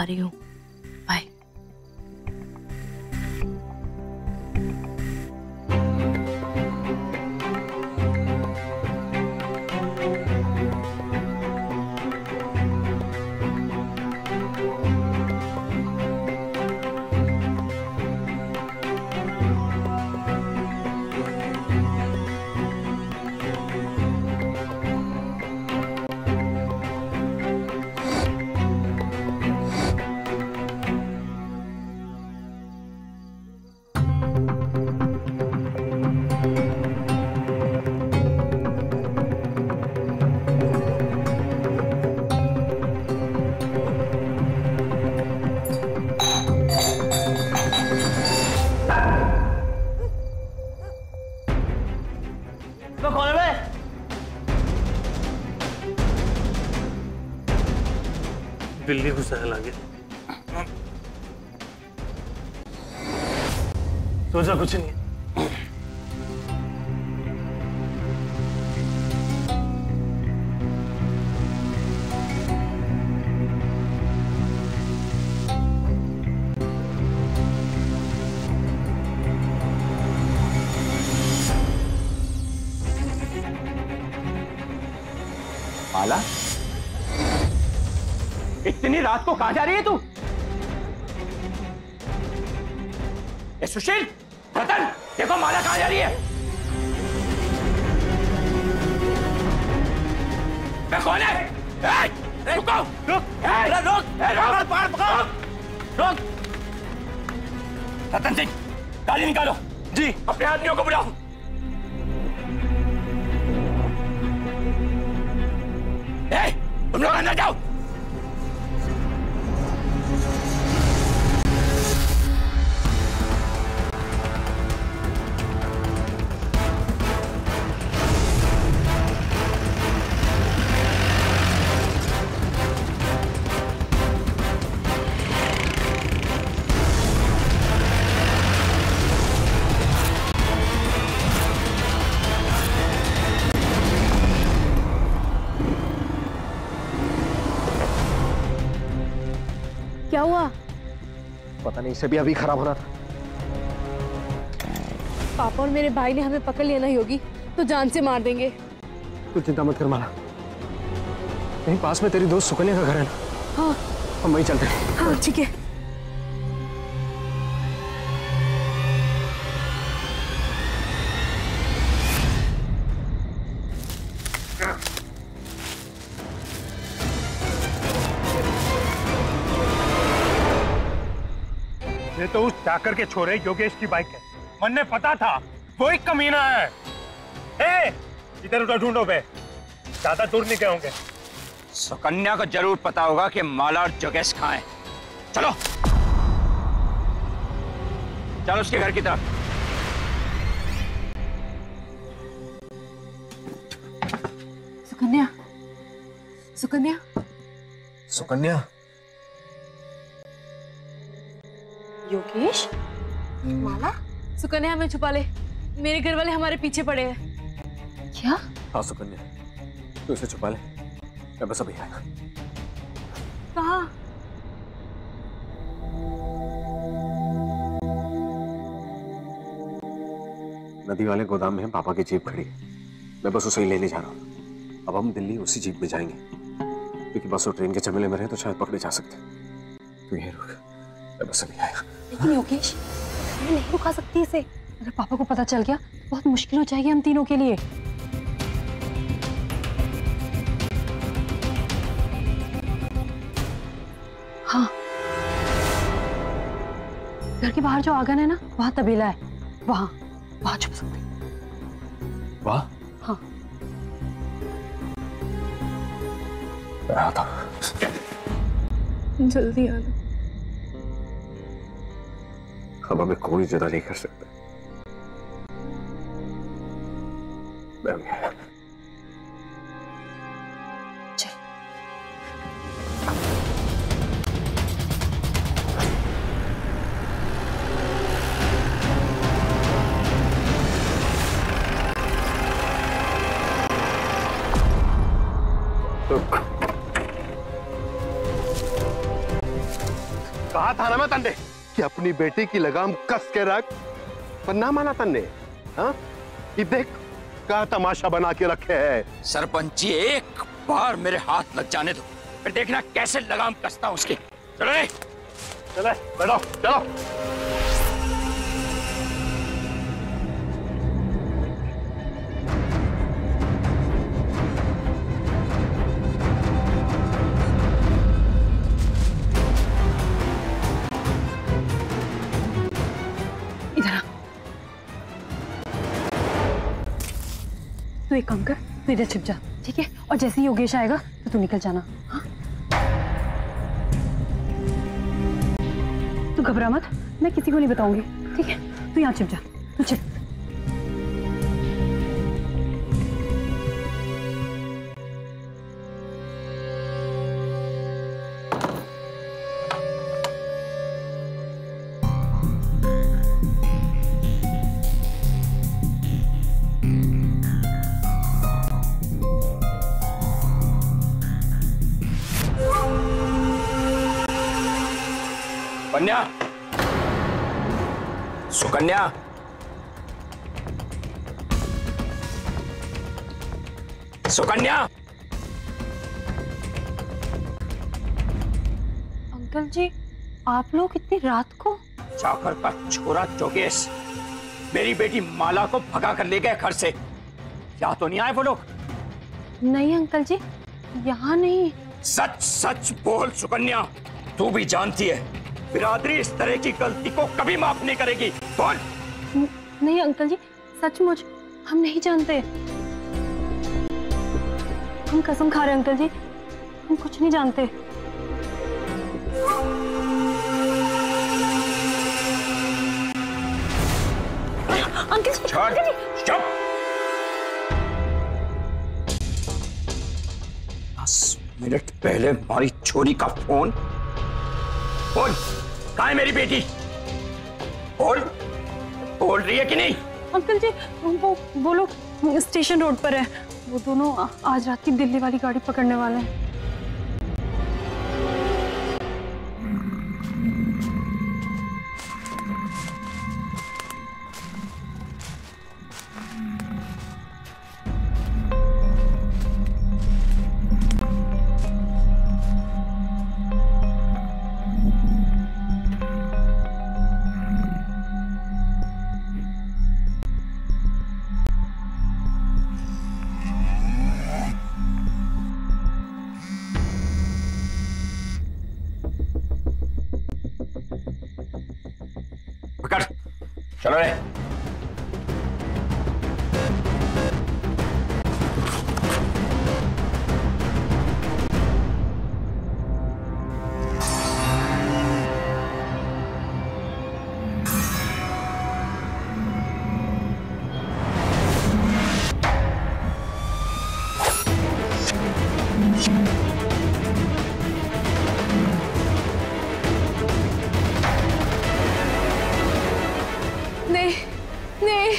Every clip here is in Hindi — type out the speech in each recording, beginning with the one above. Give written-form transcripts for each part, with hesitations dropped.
आ रही हूँ, बाय। बिल्ली को सहल आ गया। सोचा कुछ नहीं। माला, इतनी रात को कहां जा रही है तू? ए सुशील, रतन, देखो माला कहां जा रही है। मैं कौन है? रुको, रुक, रुक। रतन सिंह, गाड़ी निकालो। जी। अपने आदमियों को बुलाओ। तुम लोग अंदर जाओ। क्या हुआ? पता नहीं, इसे भी अभी खराब होना था। पापा और मेरे भाई ने हमें पकड़ लिया ना योगी, तो जान से मार देंगे। तू चिंता मत कर माला, यहीं पास में तेरी दोस्त सुकन्या का घर है ना। हाँ, हम वहीं चलते हैं। हाँ ठीक है। ये तो उस चाकर के छोरे योगेश की बाइक है। मन ने पता था वो एक कमीना है। इधर उधर ढूंढो बे, ज्यादा दूर नहीं गए होंगे। सुकन्या को जरूर पता होगा कि माला और योगेश कहां है। चलो चलो उसके घर की तरफ। सुकन्या, सुकन्या, सुकन्या। योगेश, माला, सुकन्या हमें छुपा ले, मेरे घर वाले हमारे पीछे पड़े हैं। क्या? हाँ सुकन्या, तू इसे छुपा ले, मैं बस अभी आया। कहाँ? नदी वाले गोदाम में पापा की जीप खड़ी है, मैं बस उसे ही लेने जा रहा हूँ। अब हम दिल्ली उसी जीप में जाएंगे, क्योंकि बस और ट्रेन के झमेले में रहे तो शायद पकड़े जा सकते। तू यहीं रुक, मैं बस अभी आया। लेकिन योगेश, मैं नहीं रुका सकती इसे। अगर पापा को पता चल गया तो बहुत मुश्किल हो जाएगी हम तीनों के लिए। हाँ, घर के बाहर जो आंगन है ना, वहां तबेला है, वहां छुप सकते हैं। वाह, हाँ। मैं आता हूं। जल्दी आना। अब हमें कोई ज्यादा नहीं कर सकता। मैं भी आया। तन्ने कि अपनी बेटी की लगाम कस के रख, पर ना माना तन्ने। हाँ, ये देख क्या तमाशा बना के रखे है। सरपंच जी, एक बार मेरे हाथ लग जाने दो, फिर देखना कैसे लगाम कसता हूं उसकी। चलो रे, चले बैठो, चलो। तू एक काम कर, तू इधर छिप जा, ठीक है? और जैसे ही योगेश आएगा तो तू निकल जाना। हाँ? तू घबरा मत, मैं किसी को नहीं बताऊंगी, ठीक है? तू यहाँ छिप जा, तू छिप। कन्या, सुकन्या, सुकन्या। अंकल जी, आप लोग इतनी रात को? चाकर का छोरा जोगेश मेरी बेटी माला को भगा कर ले गए घर से। क्या तो नहीं आए वो लोग? नहीं अंकल जी, यहाँ नहीं। सच सच बोल सुकन्या, तू भी जानती है बिरादरी इस तरह की गलती को कभी माफ नहीं करेगी। बोल। नहीं अंकल जी, सचमुच हम नहीं जानते। हम कसम खा रहे हैं अंकल जी, हम कुछ नहीं जानते। अंकल जी, चुप। 10 मिनट पहले हमारी छोरी का फोन। बोल, कहाँ है मेरी बेटी? बोल, बोल रही है कि नहीं? अंकल जी, वो लोग स्टेशन रोड पर है। वो दोनों आज रात की दिल्ली वाली गाड़ी पकड़ने वाले हैं। पकड़, चलो रे। नहीं, नहीं,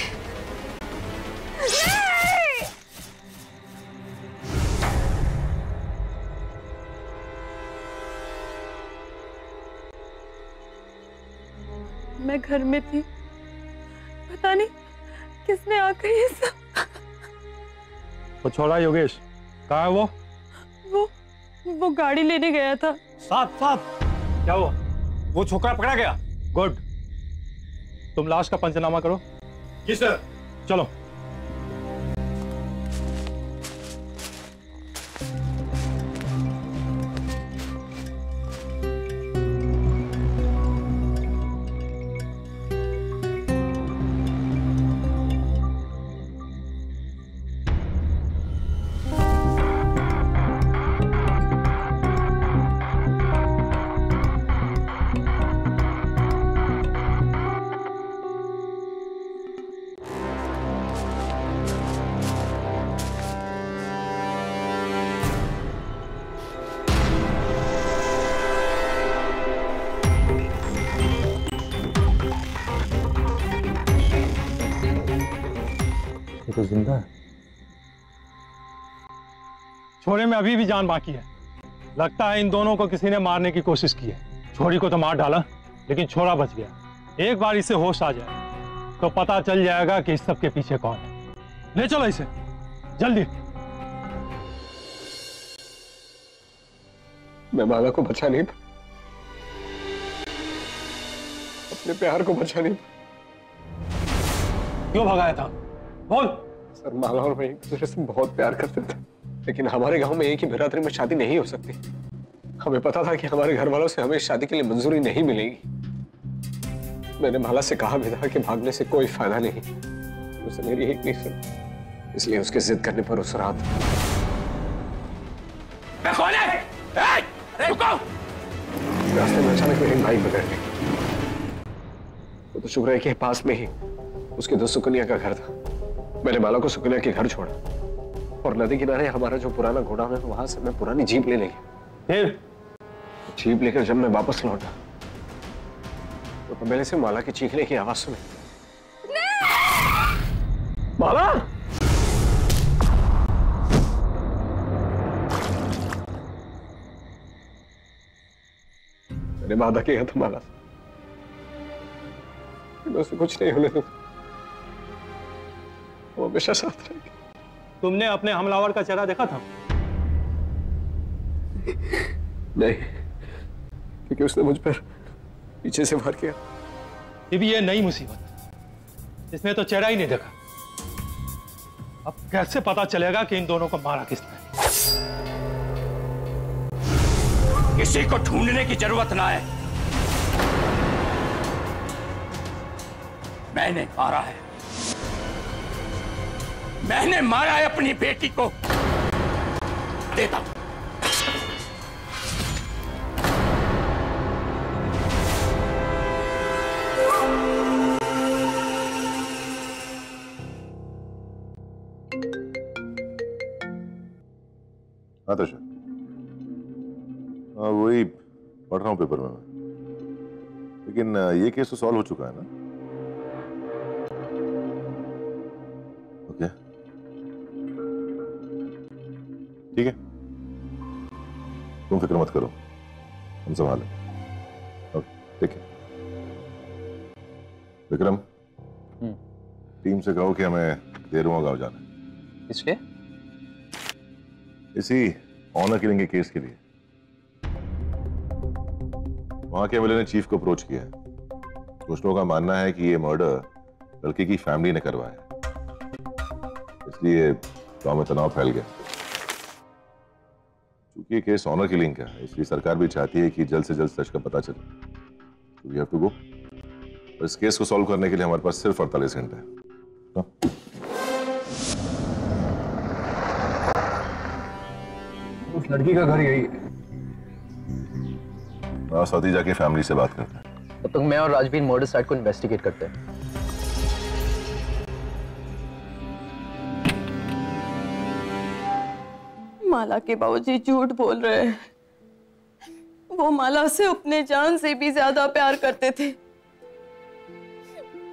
मैं घर में थी, पता नहीं किसने आकर ये सब। वो छोड़ा योगेश कहाँ है? वो गाड़ी लेने गया था। साहब साहब, क्या हुआ? वो छोकरा पकड़ा गया? गुड, तुम लाश का पंचनामा करो। जी सर। चलो। तो जिंदा है। छोरे में अभी भी जान बाकी है। लगता है इन दोनों को किसी ने मारने की कोशिश की है। छोरी को तो मार डाला, लेकिन छोरा बच गया। एक बार इसे होश आ जाए तो पता चल जाएगा कि इस सब के पीछे कौन है। ले चलो इसे जल्दी। मैं माला को बचा नहीं पाया, अपने प्यार को बचा नहीं पाया। क्यों भगाया था? बोल। सर, माला और मैं एक दूसरे से बहुत प्यार करते थे, लेकिन हमारे गांव में एक ही बिरादरी में शादी नहीं हो सकती। हमें पता था कि हमारे घर वालों से हमें शादी के लिए मंजूरी नहीं मिलेगी। मैंने माला से कहा भी था कि भागने से कोई फायदा नहीं। उसने मेरी एक नहीं सुनी, इसलिए उसके जिद करने पर उस रात रास्ते में अचानक मेरी बाइक बिगड़ गई। वो तो शुक्र है कि पास में ही उसके दोस्त सुकन्या का घर था। मैंने माला को सुकन्या के घर छोड़ा और नदी किनारे हमारा जो पुराना गोडाउन है वहां से मैं पुरानी जीप ले गया। फिर जीप लेकर जब मैं वापस लौटा तो पहले से माला की चीखने की आवाज सुनी। माला! मैंने वादा किया था माला से मैं उसे कुछ नहीं होने दूंगा, वो हमेशा साथ रहेगी। तुमने अपने हमलावर का चेहरा देखा था? नहीं, क्योंकि उसने मुझ पर पीछे से वार किया। ये नई मुसीबत, इसने तो चेहरा ही नहीं देखा। अब कैसे पता चलेगा कि इन दोनों को मारा किसने? किसी को ढूंढने की जरूरत ना है, मैंने मारा है। मैंने मारा है अपनी बेटी को। देता हूं। हाँ तो वही पढ़ रहा हूँ पेपर में मैं। लेकिन ये केस तो सॉल्व हो चुका है ना? ओके, ठीक है, तुम फिक्र मत करो, हम संभालें। ओके, ठीक है। विक्रम, टीम से कहो कि हमें देरुआ गांव जाना है। किसके? इसी ऑनर किलिंग के केस के लिए। वहां के एमएलए ने चीफ को अप्रोच किया है। कुछ लोगों का मानना है कि ये मर्डर लड़के की फैमिली ने करवाया, इसलिए गांव में तनाव फैल गया। क्योंकि ये केस ऑनर किलिंग का है, इसलिए सरकार भी चाहती है कि जल्द से जल्द सच का पता चले। तो वी हैव टू गो। और इस केस को सॉल्व करने के लिए हमारे पास सिर्फ 48 घंटे हैं। उस लड़की का घर यही है। साथी जाके फैमिली से बात करते हैं। तब तक मैं और राजवीर मर्डर साइट को इन्वेस्टिगेट करते हैं। माला के बाबूजी झूठ बोल रहे हैं। वो माला से अपने जान से भी ज्यादा प्यार करते थे।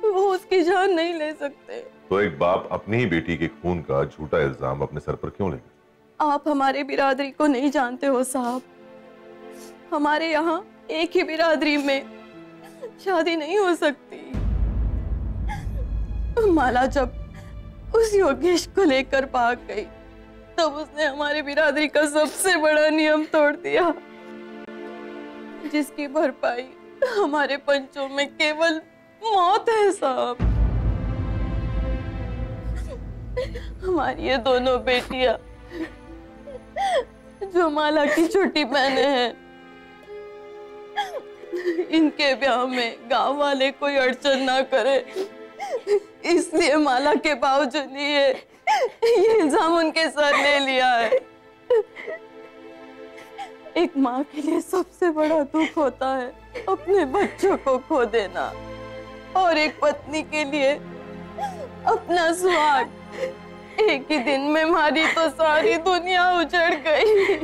वो उसकी जान नहीं ले सकते। तो एक बाप अपनी ही बेटी के खून का झूठा इल्जाम अपने सर पर क्यों लेगा? आप हमारे बिरादरी को नहीं जानते हो साहब। हमारे यहाँ एक ही बिरादरी में शादी नहीं हो सकती। माला जब उस योगेश को लेकर भाग गई तब उसने हमारे बिरादरी का सबसे बड़ा नियम तोड़ दिया, जिसकी भरपाई हमारे पंचों में केवल मौत है साहब। हमारी ये दोनों बेटियां जो माला की छोटी बहनें हैं, इनके ब्याह में गांव वाले कोई अड़चन ना करे, इसलिए माला के बावजूद ये इल्जाम उनके सर ले लिया है। एक माँ के लिए सबसे बड़ा दुख होता है अपने बच्चों को खो देना, और एक पत्नी के लिए अपना सुहाग। एक ही दिन में हमारी तो सारी दुनिया उजड़ गई।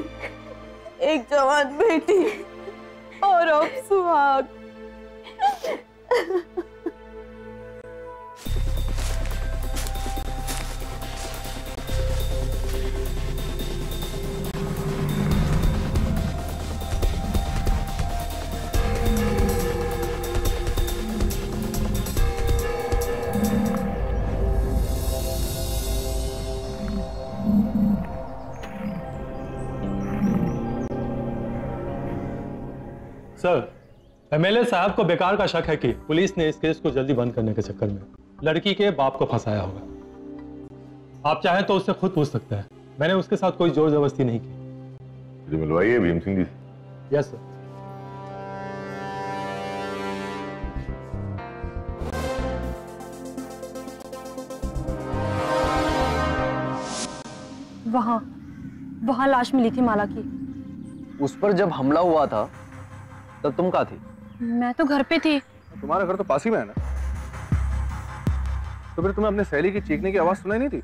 एक जवान बेटी और अब सुहाग। सर, एमएलए साहब को बेकार का शक है कि पुलिस ने इस केस को जल्दी बंद करने के चक्कर में लड़की के बाप को फंसाया होगा। आप चाहें तो उससे खुद पूछ सकते हैं। मैंने उसके साथ कोई जोर जबरदस्ती नहीं की। मुझे मिलवाइए भीम सिंह जी से। Yes sir. वहां लाश मिली थी माला की। उस पर जब हमला हुआ था तब तुम कहाँ थी? मैं तो घर पे थी। तुम्हारा घर तो पास ही में है ना, तो फिर तुम्हें अपने सहेली की चीखने की आवाज सुनाई नहीं थी?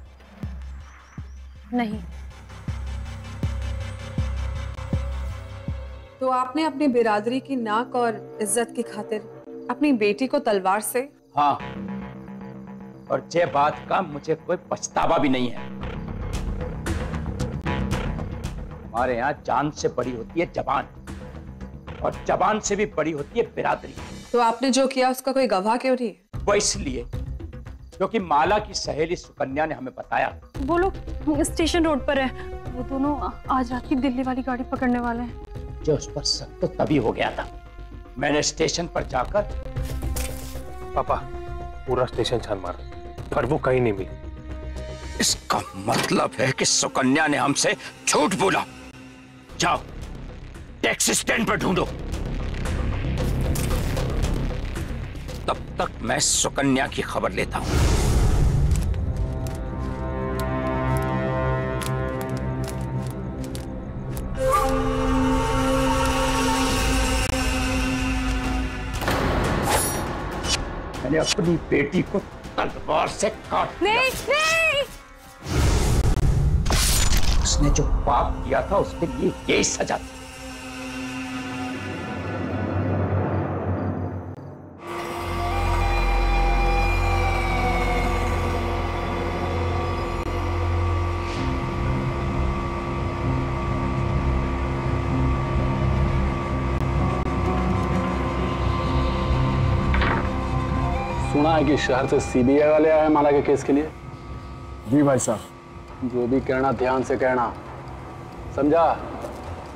नहीं। तो आपने अपनी बिरादरी की नाक और इज्जत की खातिर अपनी बेटी को तलवार से? हाँ, और ये बात का मुझे कोई पछतावा भी नहीं है। हमारे यहाँ जान से बड़ी होती है जबान, और जबान से भी बड़ी होती है बिरादरी। तो आपने जो किया उसका कोई गवाह क्यों नहीं? वो इसलिए क्योंकि माला की सहेली सुकन्या ने हमें बताया। वो लोग स्टेशन रोड पर है। वो दोनों आज रात की दिल्ली वाली गाड़ी पकड़ने वाले हैं। जो उस पर शक तो तभी हो गया था, मैंने स्टेशन पर जाकर। पापा, पूरा स्टेशन छान मारा पर वो कहीं नहीं मिली। इसका मतलब है कि सुकन्या ने हमसे झूठ बोला। जाओ टैक्सी स्टैंड पर ढूंढो। तब तक मैं सुकन्या की खबर लेता हूं। मैंने अपनी बेटी को तलवार से काट दिया। नहीं। उसने जो पाप किया था उसके लिए यही सजा थी। सुना है कि शहर से सीबीआई वाले आए माला के केस के लिए। जी भाई साहब। जो भी कहना ध्यान से कहना, समझा?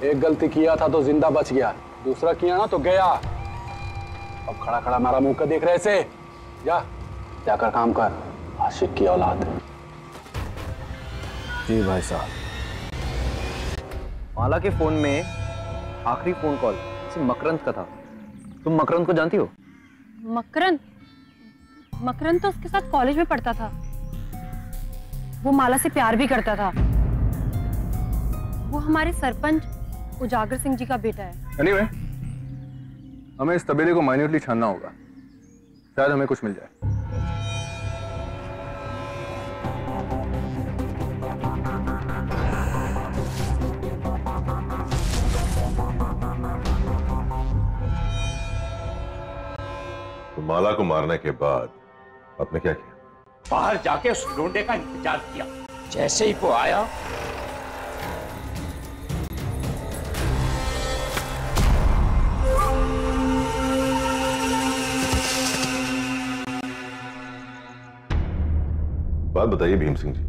एक गलती किया था तो जिंदा बच गया, दूसरा किया ना तो गया। अब खड़ा खड़ा हमारा मुंह का देख रहे से जा, जाकर काम कर, आशिक की औलाद। जी भाई साहब। माला के फोन में आखिरी फोन कॉल किसी मकरंद का था। तुम मकरंद को जानती हो? मकरंद तो उसके साथ कॉलेज में पढ़ता था। वो माला से प्यार भी करता था। वो हमारे सरपंच उजागर सिंह जी का बेटा है। एनीवे, हमें इस तबेले को माइन्यूटली छानना होगा, शायद हमें कुछ मिल जाए। तो माला को मारने के बाद आपने क्या किया? बाहर जाके उस लोंडे का इंतजार किया। जैसे ही वो आया, बात बताइए भीम सिंह जी,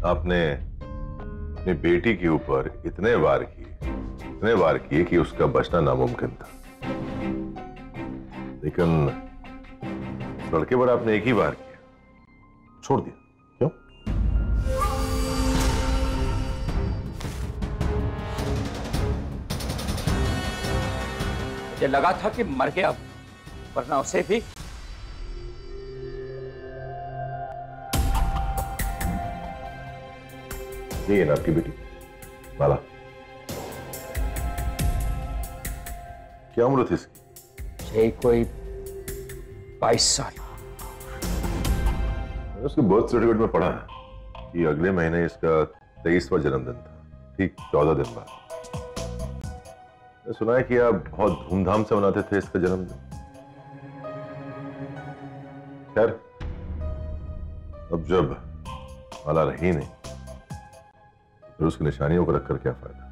आपने अपनी बेटी के ऊपर इतने वार किए कि उसका बचना नामुमकिन था, लेकिन लड़के पर आपने एक ही वार किया, छोड़ दिया। क्यों? मुझे लगा था कि मर गया, वरना उसे भी। ये है ना आपकी बेटी माला। क्या उम्र थी इसकी? यही कोई 22 साल। उसके बर्थ सर्टिफिकेट में पढ़ा है कि अगले महीने इसका 23वां जन्मदिन था, ठीक 14 दिन बाद। मैंने सुना है कि आप बहुत धूमधाम से मनाते थे इसका जन्मदिन। खैर, अब जब माला रही नहीं, फिर उसकी निशानियों को रखकर क्या फायदा।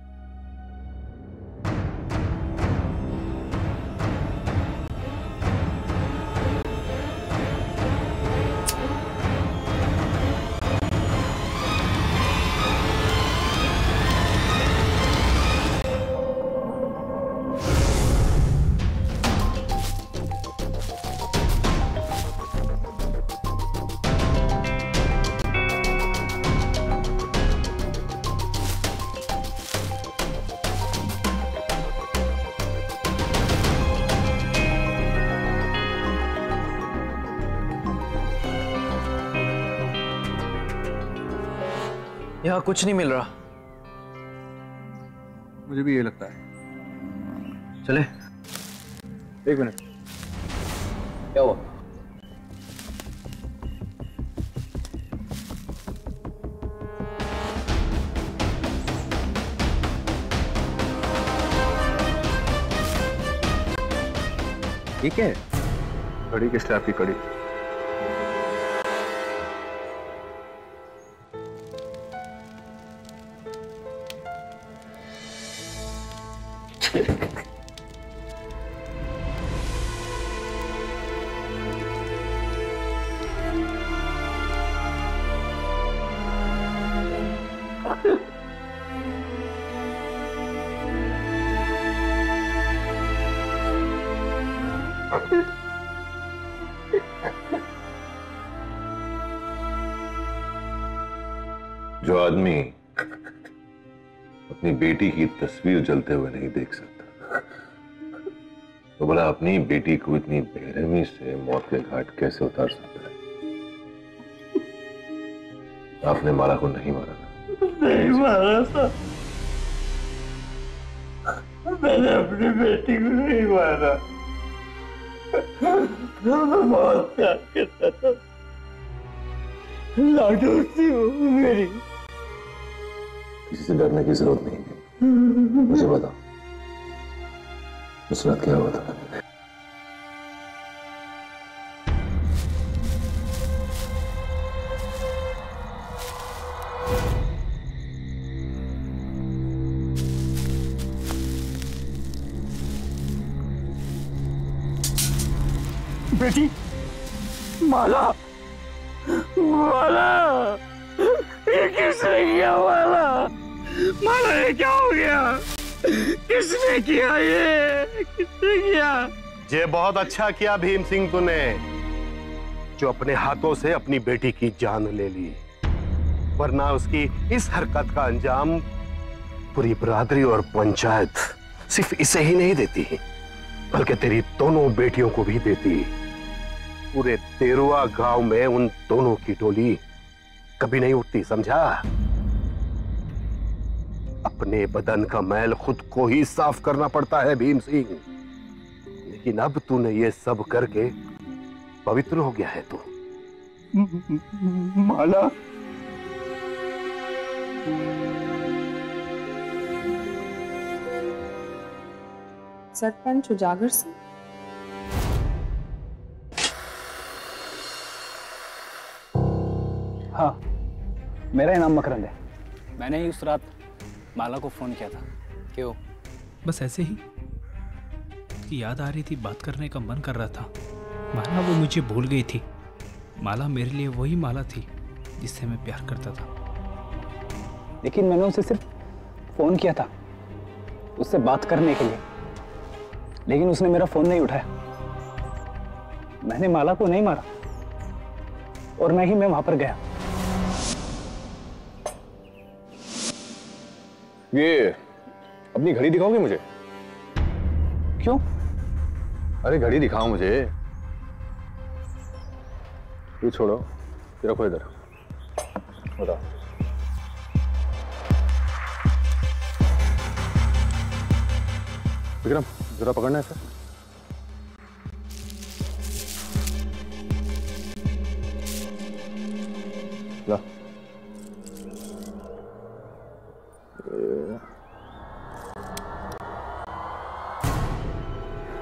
यहाँ कुछ नहीं मिल रहा। मुझे भी ये लगता है। चले। एक मिनट, क्या हुआ? ये क्या है? घड़ी के स्ट्रैप की कड़ी। जो आदमी अपनी बेटी की तस्वीर जलते हुए नहीं देख सकता, तो भला अपनी बेटी को इतनी बेरहमी से मौत के घाट कैसे उतार सकता है? आपने माला को नहीं मारा ना? नहीं मारा था, मैंने अपनी बेटी को नहीं मारा। मैं बहुत प्यार करता था, लाडू थी वो मेरी। किसी से डरने की जरूरत नहीं है। मुझे बताओ, उस रात क्या हुआ था? बेटी, माला, माला, ये किसने किया? माला, माला, ये क्या हो गया? किसने किया ये? किसने किया? ये बहुत अच्छा किया भीम सिंह तूने, जो अपने हाथों से अपनी बेटी की जान ले ली, वरना उसकी इस हरकत का अंजाम पूरी बरादरी और पंचायत सिर्फ इसे ही नहीं देती, बल्कि तेरी दोनों बेटियों को भी देती। पूरे तेरुआ गांव में उन दोनों की टोली कभी नहीं उठती, समझा? अपने बदन का मैल खुद को ही साफ करना पड़ता है भीम सिंह, लेकिन अब तूने ये सब करके पवित्र हो गया है। तू माला, सरपंच उजागर सिंह, हाँ, मेरा ही नाम मकरंद है। मैंने ही उस रात माला को फोन किया था। क्यों? बस ऐसे ही कि याद आ रही थी, बात करने का मन कर रहा था। माला वो मुझे भूल गई थी। माला मेरे लिए वही माला थी जिससे मैं प्यार करता था। लेकिन मैंने उसे सिर्फ फोन किया था उससे बात करने के लिए, लेकिन उसने मेरा फोन नहीं उठाया। मैंने माला को नहीं मारा और न ही मैं वहां पर गया। ये अपनी घड़ी दिखाओगे मुझे? क्यों? अरे घड़ी दिखाओ मुझे। ये छोड़ो, ये रखो इधर। बताओ। विक्रम, जरा पकड़ना है सर। ला।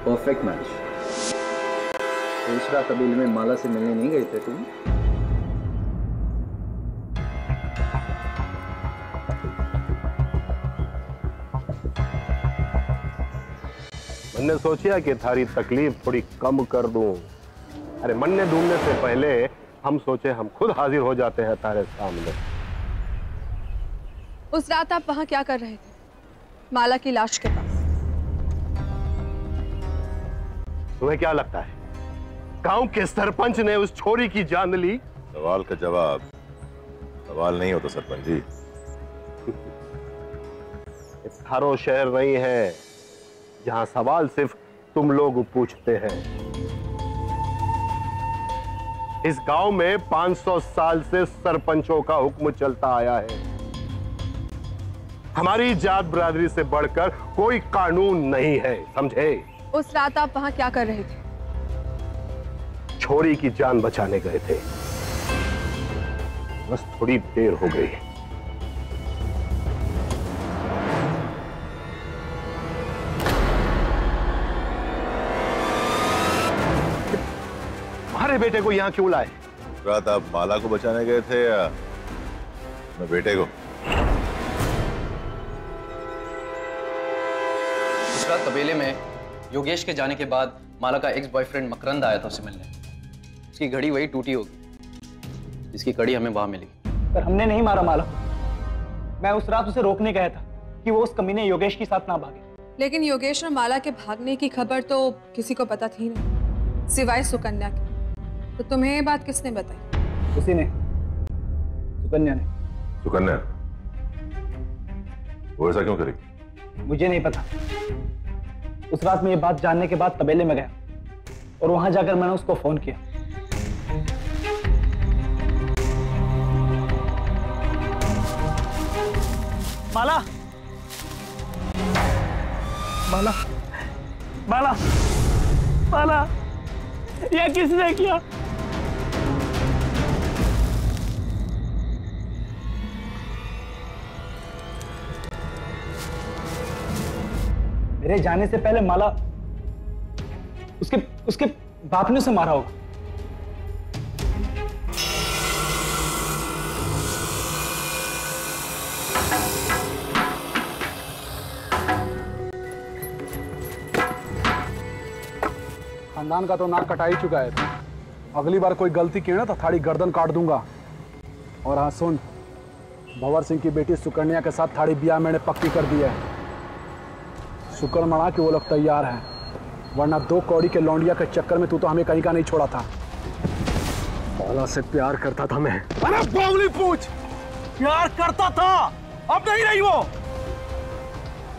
Perfect match. दूसरा कबीले में माला से मिलने नहीं गए थे तुम? मैंने सोचा कि थारी तकलीफ थोड़ी कम कर दूं। अरे मन्ने ढूंढने से पहले हम सोचे हम खुद हाजिर हो जाते हैं तारे सामने। उस रात आप वहां क्या कर रहे थे? माला की लाश के पास। तुम्हें क्या लगता है गांव के सरपंच ने उस छोरी की जान ली? सवाल का जवाब सवाल नहीं होता सरपंच जी। थारो शहर नहीं है जहां सवाल सिर्फ तुम लोग पूछते हैं। इस गांव में 500 साल से सरपंचों का हुक्म चलता आया है। हमारी जात बिरादरी से बढ़कर कोई कानून नहीं है, समझे? उस रात आप वहां क्या कर रहे थे? छोरी की जान बचाने गए थे, बस थोड़ी देर हो गई। हमारे बेटे को यहाँ क्यों लाए? रात आप माला को बचाने गए थे या मैं बेटे को? उस रात तबेले में योगेश के जाने के बाद माला का एक्स बॉयफ्रेंड मकरंद आया था उसे मिलने। उसकी घड़ी वही टूटी होगी जिसकी कड़ी हमें वहां मिली। पर हमने नहीं मारा माला। मैं उस रात उसे रोकने गया था कि वो उस कमीने योगेश के साथ ना भागे। लेकिन योगेश और माला के भागने की खबर तो किसी को पता थी नहीं, सिवाय सुकन्या के। तो तुम्हें ये बात किसने बताई? उसी ने, सुकन्या ने। सुकन्या? वो ऐसा क्यों करी? मुझे नहीं पता। उस रात मैं ये बात जानने के बाद तबेले में गया और वहां जाकर मैंने उसको फोन किया। माला, माला, माला, माला, ये किसने किया? मेरे जाने से पहले माला उसके बाप ने उसे मारा होगा। खानदान का तो नाक कटा ही चुका है। अगली बार कोई गलती की ना तो थाड़ी गर्दन काट दूंगा। और हाँ सुन, भंवर सिंह की बेटी सुकन्या के साथ थाड़ी ब्याह मैंने पक्की कर दी है। शुक्र मना कि वो लोग तैयार हैं, वरना 2 कौड़ी के लौंडिया के चक्कर में तू तो हमें कहीं का नहीं छोड़ा था। माला से प्यार करता था मैं। अरे बावली पूछ, प्यार करता था, अब नहीं रही वो।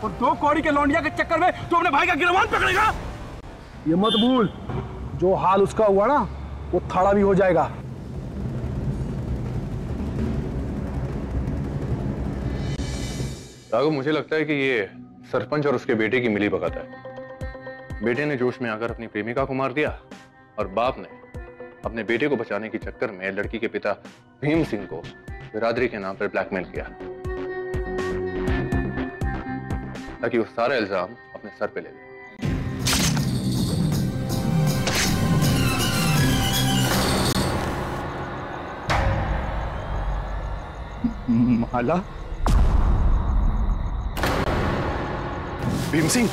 और 2 कौड़ी के लौंडिया के चक्कर में तू अपने भाई का गिरवान पकड़ेगा? ये मत भूल, जो हाल उसका हुआ ना वो थाड़ा भी हो जाएगा। राघव, मुझे लगता है कि ये सरपंच और उसके बेटे की मिली भगत है। बेटे ने जोश में आकर अपनी प्रेमिका को मार दिया और बाप ने अपने बेटे को बचाने के चक्कर में लड़की के पिता भीम सिंह को बिरादरी के नाम पर ब्लैकमेल किया ताकि वो सारा इल्जाम अपने सर पे ले ले। माला? भीम सिंह?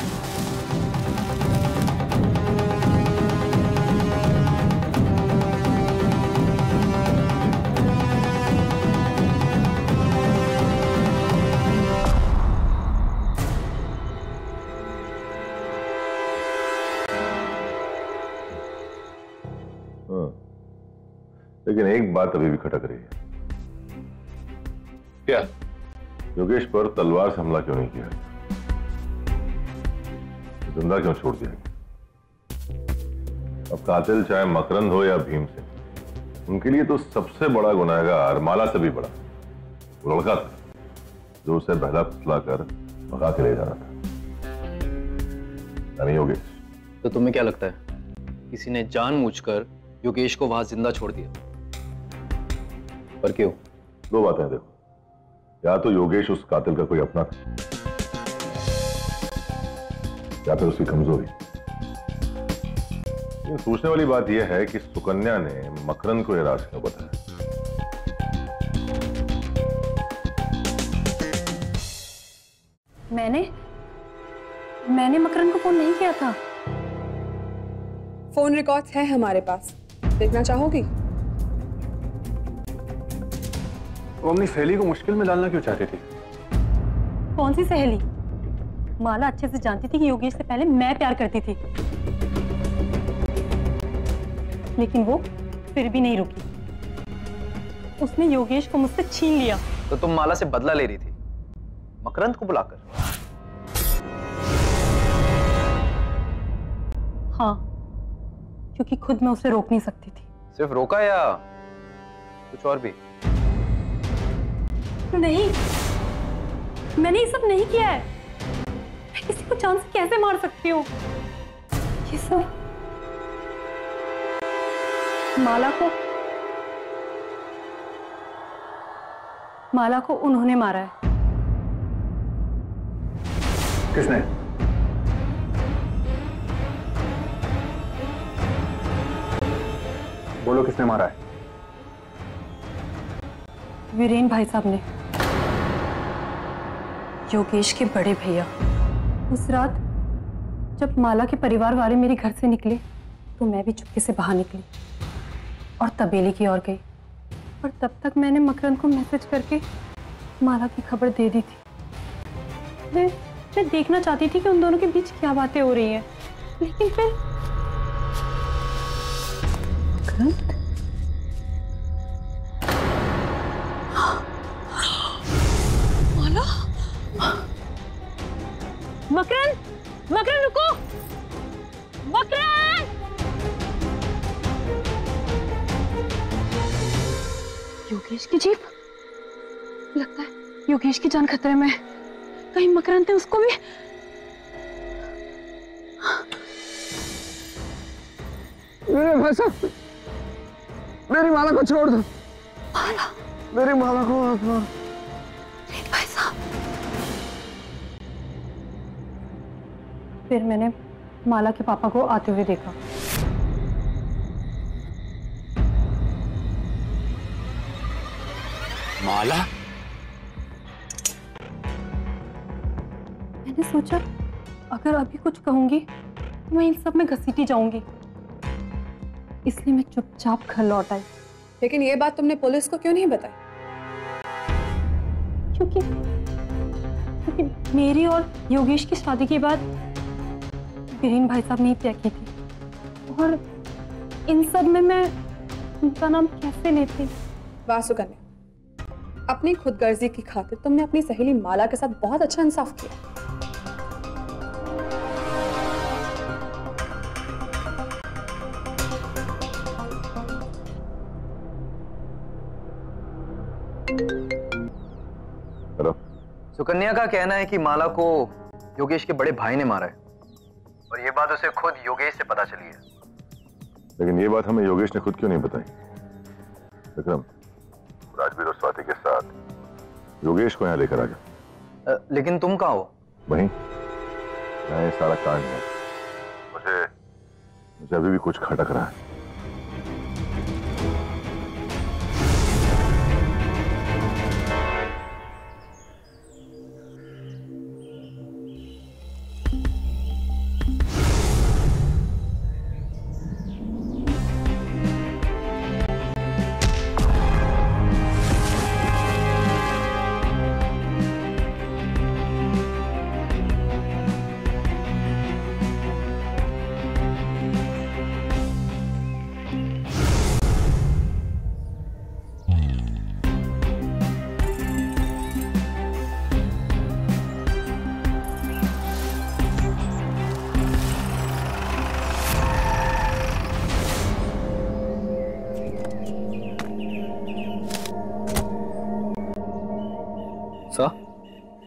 लेकिन एक बात अभी भी खटक रही है। क्या? योगेश पर तलवार से हमला क्यों नहीं किया? जिंदा क्यों छोड़ दिया? अब कातिल चाहे मकरंद हो या भीम सिंह, उनके लिए तो सबसे बड़ा गुनहगार माला से भी बड़ा वो लड़का था जो उसे बहला फुसला कर भगा के ले जाना था, यानी योगेश। तो तुम्हें क्या लगता है किसी ने जानबूझकर योगेश को वहां जिंदा छोड़ दिया? पर क्यों? 2 बातें देखो, या तो योगेश उस कातिल का कोई अपना था या फिर उसकी कमजोरी। सोचने वाली बात यह है कि सुकन्या ने मकरंद को यह राज क्यों बताया? मैंने मकरंद को फोन नहीं किया था। फोन रिकॉर्ड्स है हमारे पास, देखना चाहोगी? वो अपनी सहेली को मुश्किल में डालना क्यों चाहती थी? कौन सी सहेली? माला अच्छे से जानती थी कि योगेश से पहले मैं प्यार करती थी, लेकिन वो फिर भी नहीं रुकी। उसने योगेश को मुझसे छीन लिया। तो तुम माला से बदला ले रही थी मकरंद को बुलाकर? हाँ, क्योंकि खुद मैं उसे रोक नहीं सकती थी। सिर्फ रोका या कुछ और भी? नहीं, मैंने ये सब नहीं किया है। मैं किसी को जान से कैसे मार सकती हूँ? ये सब माला को उन्होंने मारा है। किसने? बोलो किसने मारा है? वीरेन भाई साहब ने, योगेश के बड़े भैया। उस रात जब माला के परिवार वाले मेरे घर से निकले तो मैं भी चुपके से बाहर निकली और तबेले की ओर गई। और तब तक मैंने मकरंद को मैसेज करके माला की खबर दे दी थी। मैं देखना चाहती थी कि उन दोनों के बीच क्या बातें हो रही हैं, लेकिन फिर माला, मकरंद रुको, मकरंद! योगेश की जीप, लगता है योगेश की जान खतरे में। कहीं मकरंद ने उसको भी। मेरे भाई साहब, मेरी माला को छोड़ दो। माला, मेरी माला को मत मारो। भाई साहब। फिर मैंने माला के पापा को आते हुए देखा। माला? मैंने सोचा अगर अभी कुछ कहूंगी तो मैं इन सब में घसीटी जाऊंगी, इसलिए मैं चुपचाप घर लौट आई। लेकिन ये बात तुमने पुलिस को क्यों नहीं बताई? क्योंकि मेरी और योगेश की शादी के बाद वीरेन भाई साहब ने तय की थी, और इन सब में मैं उनका नाम कैसे लेती। वाह सुकन्या, अपनी खुदगर्जी की खातिर तुमने अपनी सहेली माला के साथ बहुत अच्छा इंसाफ किया। सुकन्या का कहना है कि माला को योगेश के बड़े भाई ने मारा है, और ये बात उसे खुद योगेश से पता चली है। लेकिन ये बात हमें योगेश ने खुद क्यों नहीं बताई? विक्रम, राजवीर और स्वाति के साथ योगेश को यहाँ लेकर आ जा। लेकिन तुम कहाँ हो? वहीं, यहाँ ये सारा कांड है। मुझे अभी भी कुछ खटक रहा है।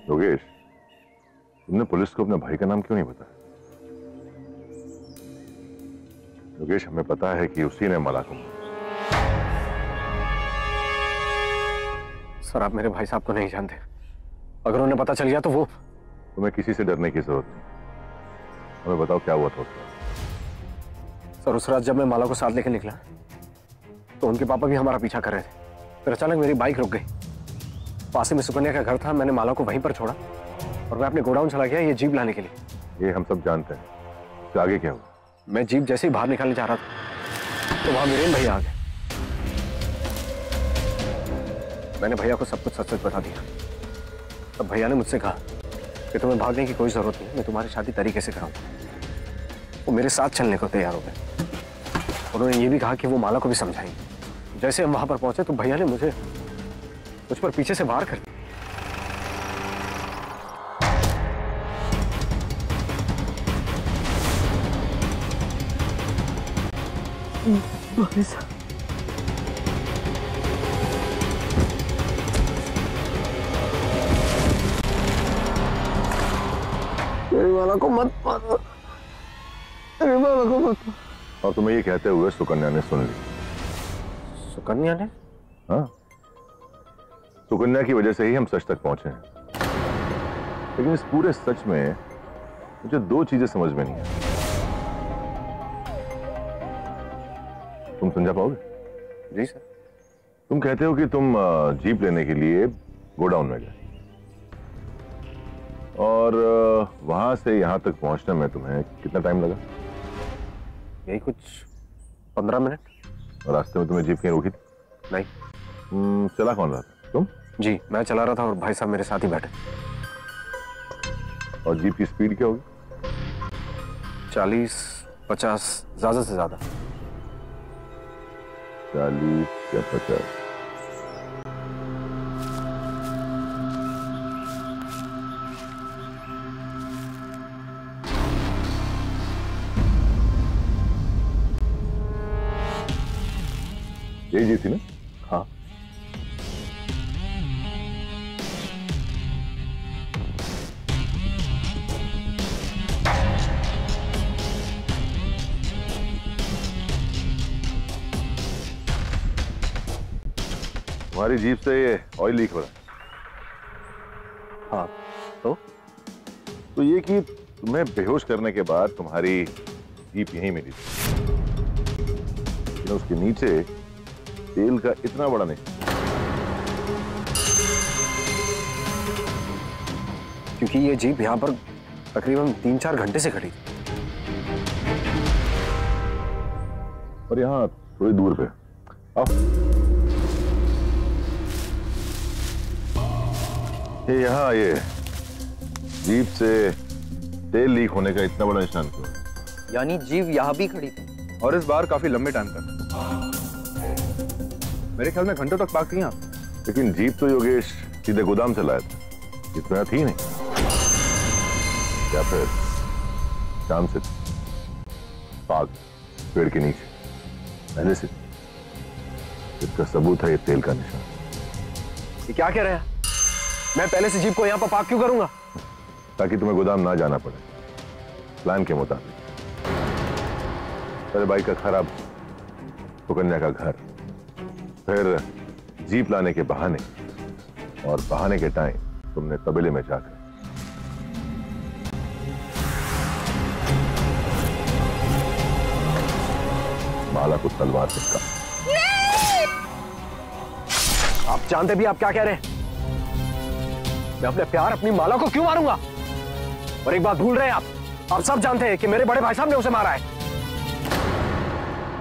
योगेश, तुमने पुलिस को अपने भाई का नाम क्यों नहीं बताया? योगेश, हमें पता है कि उसी ने माला को। सर, आप मेरे भाई साहब को नहीं जानते। अगर उन्हें पता चल गया तो वो। तुम्हें किसी से डरने की जरूरत नहीं। हमें बताओ क्या हुआ था उसका। सर, उस रात जब मैं माला को साथ लेकर निकला तो उनके पापा भी हमारा पीछा कर रहे थे। फिर अचानक मेरी बाइक रुक गई। पास में सुकन्या का घर था। मैंने माला को वहीं पर छोड़ा और मैं अपने गोडाउन चला गया ये जीप लाने के लिए। ये हम सब जानते हैं। तो आगे क्या हुआ? मैं जीप जैसे ही बाहर निकालने जा रहा था तो वहां वीरेन भैया आ गए। मैंने भैया को सब कुछ सच सच बता दिया। तब भैया ने मुझसे कहा कि तुम्हें भागने की कोई जरूरत नहीं, मैं तुम्हारी शादी तरीके से कराऊंगा। वो मेरे साथ चलने को तैयार हो गए। उन्होंने ये भी कहा कि वो माला को भी समझाएंगे। जैसे हम वहां पर पहुंचे तो भैया ने मुझ पर पीछे से वार कर दिया। भाई साहब, माला को मत मारो, मेरी माला को मत मारो। और तुम्हें ये कहते हुए सुकन्या ने सुन ली। सुकन्या ने? हाँ, सुकन्या की वजह से ही हम सच तक पहुंचे हैं। लेकिन इस पूरे सच में मुझे दो चीजें समझ में नहीं आई। तुम समझा पाओगे? जी सर। तुम कहते हो कि तुम जीप लेने के लिए गोडाउन में गए और वहां से यहां तक पहुंचने में तुम्हें कितना टाइम लगा? यही कुछ 15 मिनट। और रास्ते में तुम्हें जीप कहीं रोकी थी? नहीं। चला कौन रहा था? तुम? जी, मैं चला रहा था और भाई साहब मेरे साथ ही बैठे। और जीप की स्पीड क्या होगी? 40-50, ज्यादा से ज्यादा। 40 या 50। यही जीप थी ना? हाँ। तुम्हारी जीप से ये ऑयल लीक हो रहा है। हाँ, तो ये कि तुम्हें बेहोश करने के बाद तुम्हारी जीप यहीं मिली थी, लेकिन उसके नीचे तेल का इतना बड़ा नहीं। क्योंकि ये जीप यहां पर तकरीबन 3-4 घंटे से खड़ी थी। और यहाँ थोड़ी दूर पे आओ। ये जीप से तेल लीक होने का इतना बड़ा निशान क्यों? यानी जीप यहाँ भी खड़ी थी और इस बार काफी लंबे टाइम तक, मेरे ख्याल में घंटों तक पार्क थी यहाँ। लेकिन जीप तो योगेश सीधे गोदाम से लाया था, इतना थी नहीं। या फिर शाम से पार्क पेड़ के नीचे पहले से, इसका सबूत है ये तेल का निशान। ये क्या कह रहे हैं? मैं पहले से जीप को यहाँ पर पार्क क्यों करूंगा? ताकि तुम्हें गोदाम ना जाना पड़े, प्लान के मुताबिक। तेरे भाई का खराब, सुकन्या का घर, फिर जीप लाने के बहाने, और बहाने के टाइम तुमने तबेले में जाकर माला को तलवार से काटा। आप जानते भी आप क्या कह रहे हैं? मैं अपने प्यार, अपनी माला को क्यों मारूंगा? और एक बात भूल रहे हैं आप सब जानते हैं कि मेरे बड़े भाई साहब ने उसे मारा है।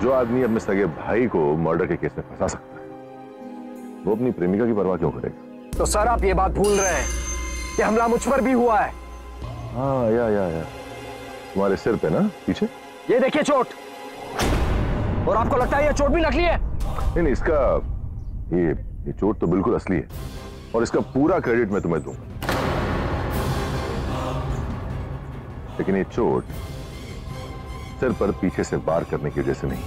जो आदमी अपने सगे भाई को मर्डर के केस में फंसा सकता है, वो अपनी प्रेमिका की परवाह क्यों करेगा? तो सर आप ये बात भूल रहे हैं कि हमला मुझ पर भी हुआ है। हाँ, या तुम्हारे सिर पे ना, पीछे। ये देखिए चोट। और आपको लगता है ये चोट भी नकली है? नहीं, इसका ये चोट तो बिल्कुल असली है, और इसका पूरा क्रेडिट मैं तुम्हें दूंगा। लेकिन ये चोट सिर पर पीछे से वार करने की वजह से नहीं।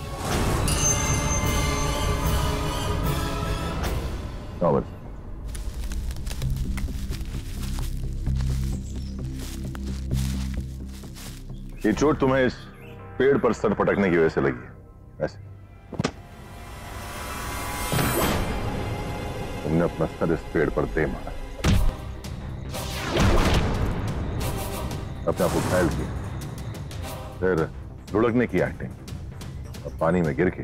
ये चोट तुम्हें इस पेड़ पर सर पटकने की वजह से लगी है। ऐसे तुमने अपना सर इस पेड़ पर दे मारा, अपने आप को घायल किया, फिर लुढ़कने की एक्टिंग, और पानी में गिर के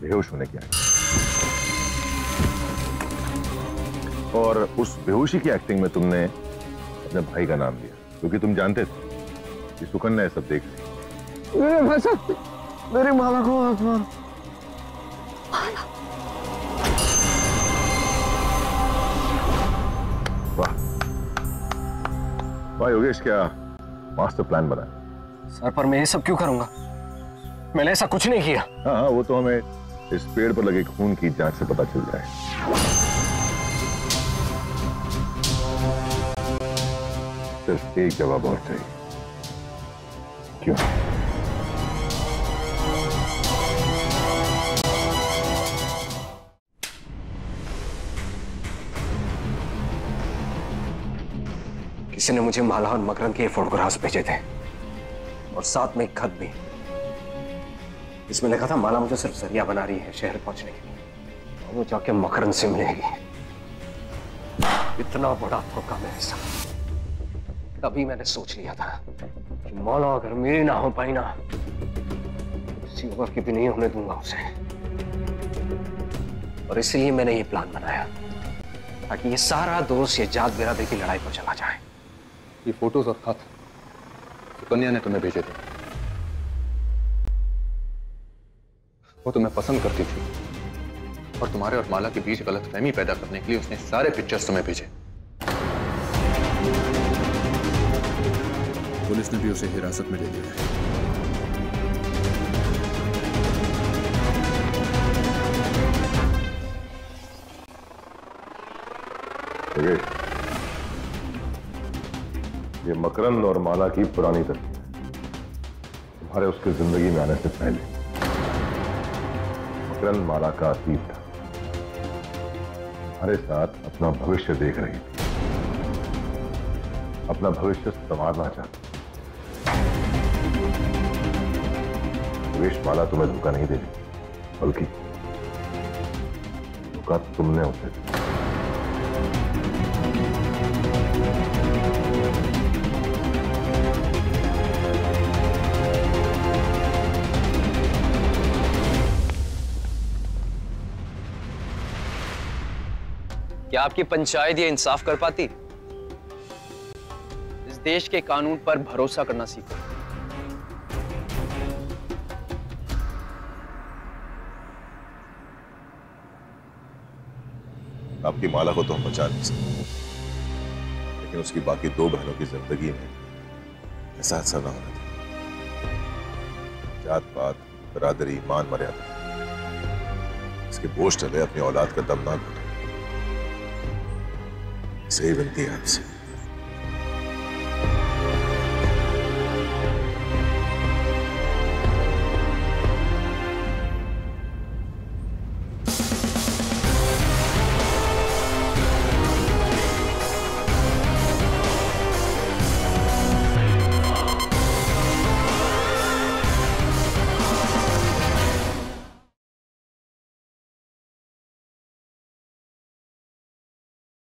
बेहोश होने की एक्टिंग। और उस बेहोशी की एक्टिंग में तुमने अपने भाई का नाम लिया, क्योंकि तुम जानते थे कि सुकन्या सब देख रही। मेरे भाई साहब, मेरी माला को मत मारो। वाह योगेश, क्या मास्टर प्लान बना। सर पर मैं ये सब क्यों करूंगा? मैंने ऐसा कुछ नहीं किया। हाँ, वो तो हमें इस पेड़ पर लगे खून की जांच से पता चल रहा है। सिर्फ एक जवाब और चाहिए। क्यों? किसी ने मुझे माला और मकरंद के फोटोग्राफ्स भेजे थे और साथ में एक खत भी। इसमें लिखा था माला मुझे सिर्फ जरिया बना रही है शहर पहुंचने के लिए, और वो जाके मकरंद से मिलेगी। इतना बड़ा धोखा मेरे साथ। तभी मैंने सोच लिया था कि माला अगर मेरी ना हो पाई ना, किसी और की भी नहीं होने दूंगा उसे। और इसलिए मैंने ये प्लान बनाया ताकि ये सारा दोष ये जात बिरादरी की लड़ाई पर चला जाए। ये फोटोज और खत सुकन्या ने तुम्हें भेजे थे। वो तुम्हें पसंद करती थी और तुम्हारे और माला के बीच गलतफहमी पैदा करने के लिए उसने सारे पिक्चर्स तुम्हें भेजे। पुलिस ने भी उसे हिरासत में ले लिया है। ये मकरंद और माला की पुरानी तस्वीर तुम्हारे उसके जिंदगी में आने से पहले। मकरंद माला का अतीत था, तुम्हारे साथ अपना भविष्य देख रही थी, अपना भविष्य संवारना चाहती। योगेश, माला तुम्हें धोखा नहीं देगी, बल्कि धोखा तुमने उसे दिया। क्या आपकी पंचायत ये इंसाफ कर पाती? इस देश के कानून पर भरोसा करना सीखो। आपकी माला को तो हम बचा नहीं सकते, लेकिन उसकी बाकी दो बहनों की जिंदगी में ऐसा हादसा ना होना चाहिए। जात पात, बरादरी, मान मर्यादा, इसके बोझ टले अपनी औलाद का दम ना घुटे। सही बनती है आपसे।